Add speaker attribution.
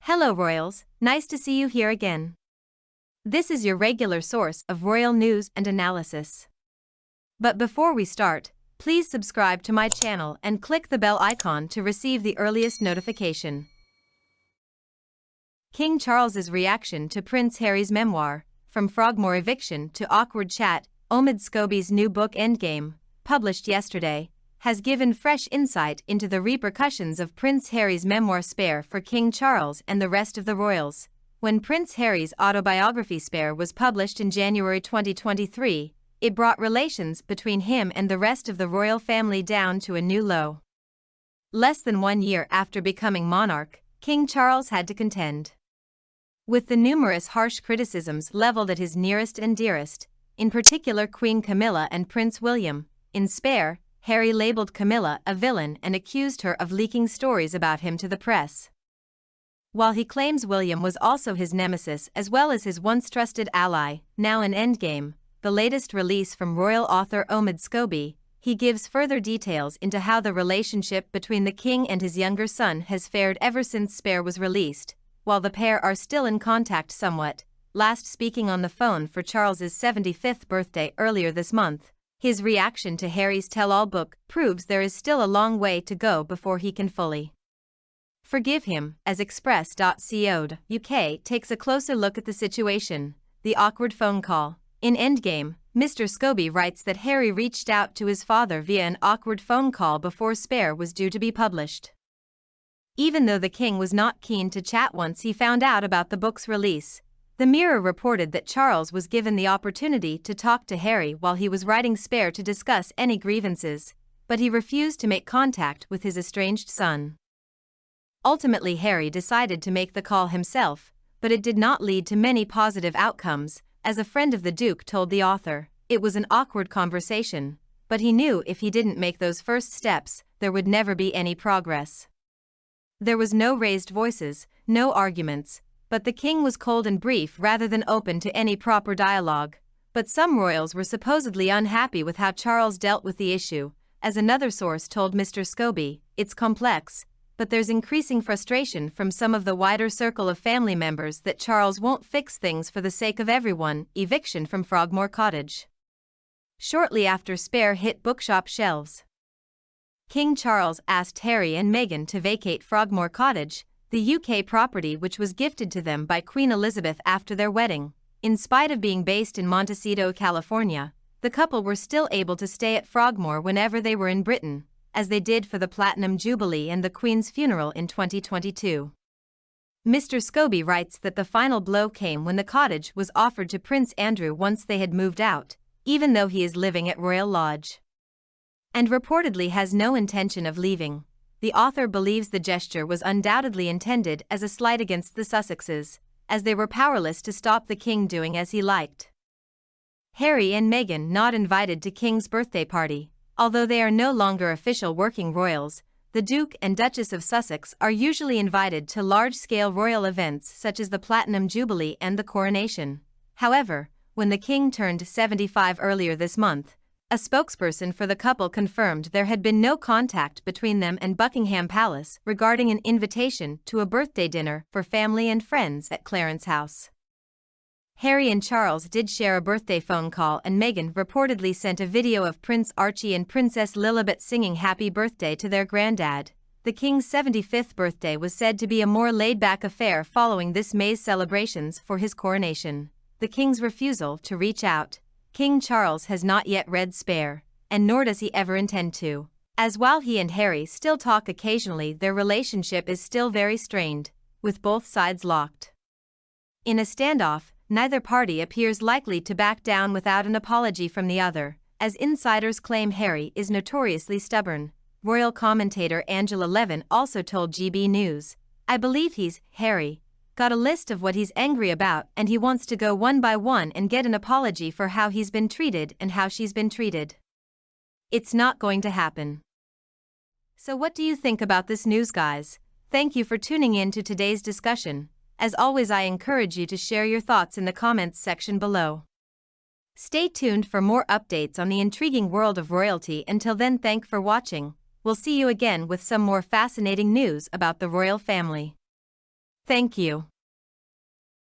Speaker 1: Hello Royals, nice to see you here again. This is your regular source of royal news and analysis. But before we start, please subscribe to my channel and click the bell icon to receive the earliest notification. King Charles's reaction to Prince Harry's memoir, from Frogmore Eviction to awkward chat, Omid Scobie's new book Endgame, published yesterday, has given fresh insight into the repercussions of Prince Harry's memoir Spare for King Charles and the rest of the royals. When Prince Harry's autobiography Spare was published in January 2023, it brought relations between him and the rest of the royal family down to a new low. Less than 1 year after becoming monarch, King Charles had to contend with the numerous harsh criticisms leveled at his nearest and dearest, in particular Queen Camilla and Prince William. In Spare, Harry labeled Camilla a villain and accused her of leaking stories about him to the press. While he claims William was also his nemesis as well as his once trusted ally, now in Endgame, the latest release from royal author Omid Scobie, he gives further details into how the relationship between the king and his younger son has fared ever since Spare was released. While the pair are still in contact somewhat, last speaking on the phone for Charles's 75th birthday earlier this month, his reaction to Harry's tell-all book proves there is still a long way to go before he can fully forgive him, as Express.co.uk takes a closer look at the situation. The awkward phone call. In Endgame, Mr. Scobie writes that Harry reached out to his father via an awkward phone call before Spare was due to be published. Even though the king was not keen to chat once he found out about the book's release, the Mirror reported that Charles was given the opportunity to talk to Harry while he was writing Spare to discuss any grievances, but he refused to make contact with his estranged son. Ultimately, Harry decided to make the call himself, but it did not lead to many positive outcomes. As a friend of the Duke told the author, it was an awkward conversation, but he knew if he didn't make those first steps, there would never be any progress. There was no raised voices, no arguments, but the king was cold and brief rather than open to any proper dialogue. But some royals were supposedly unhappy with how Charles dealt with the issue. As another source told Mr. Scobie, it's complex, but there's increasing frustration from some of the wider circle of family members that Charles won't fix things for the sake of everyone. Eviction from Frogmore Cottage. Shortly after Spare hit bookshop shelves, King Charles asked Harry and Meghan to vacate Frogmore Cottage, the UK property which was gifted to them by Queen Elizabeth after their wedding. In spite of being based in Montecito, California, the couple were still able to stay at Frogmore whenever they were in Britain, as they did for the Platinum Jubilee and the Queen's funeral in 2022. Mr. Scobie writes that the final blow came when the cottage was offered to Prince Andrew once they had moved out, even though he is living at Royal Lodge and reportedly has no intention of leaving. The author believes the gesture was undoubtedly intended as a slight against the Sussexes, as they were powerless to stop the king doing as he liked. Harry and Meghan not invited to King's birthday party. Although they are no longer official working royals, the Duke and Duchess of Sussex are usually invited to large-scale royal events such as the Platinum Jubilee and the coronation. However, when the king turned 75 earlier this month, a spokesperson for the couple confirmed there had been no contact between them and Buckingham Palace regarding an invitation to a birthday dinner for family and friends at Clarence House. Harry and Charles did share a birthday phone call, and Meghan reportedly sent a video of Prince Archie and Princess Lilibet singing happy birthday to their granddad. The king's 75th birthday was said to be a more laid-back affair following this May's celebrations for his coronation. The king's refusal to reach out. King Charles has not yet read Spare, and nor does he ever intend to, as while he and Harry still talk occasionally, their relationship is still very strained, with both sides locked in a standoff. Neither party appears likely to back down without an apology from the other, as insiders claim Harry is notoriously stubborn. Royal commentator Angela Levin also told GB News, "I believe Harry, got a list of what he's angry about and he wants to go one by one and get an apology for how he's been treated and how she's been treated. It's not going to happen." So what do you think about this news, guys? Thank you for tuning in to today's discussion. As always, I encourage you to share your thoughts in the comments section below. Stay tuned for more updates on the intriguing world of royalty. Until then, thanks for watching. We'll see you again with some more fascinating news about the royal family. Thank you.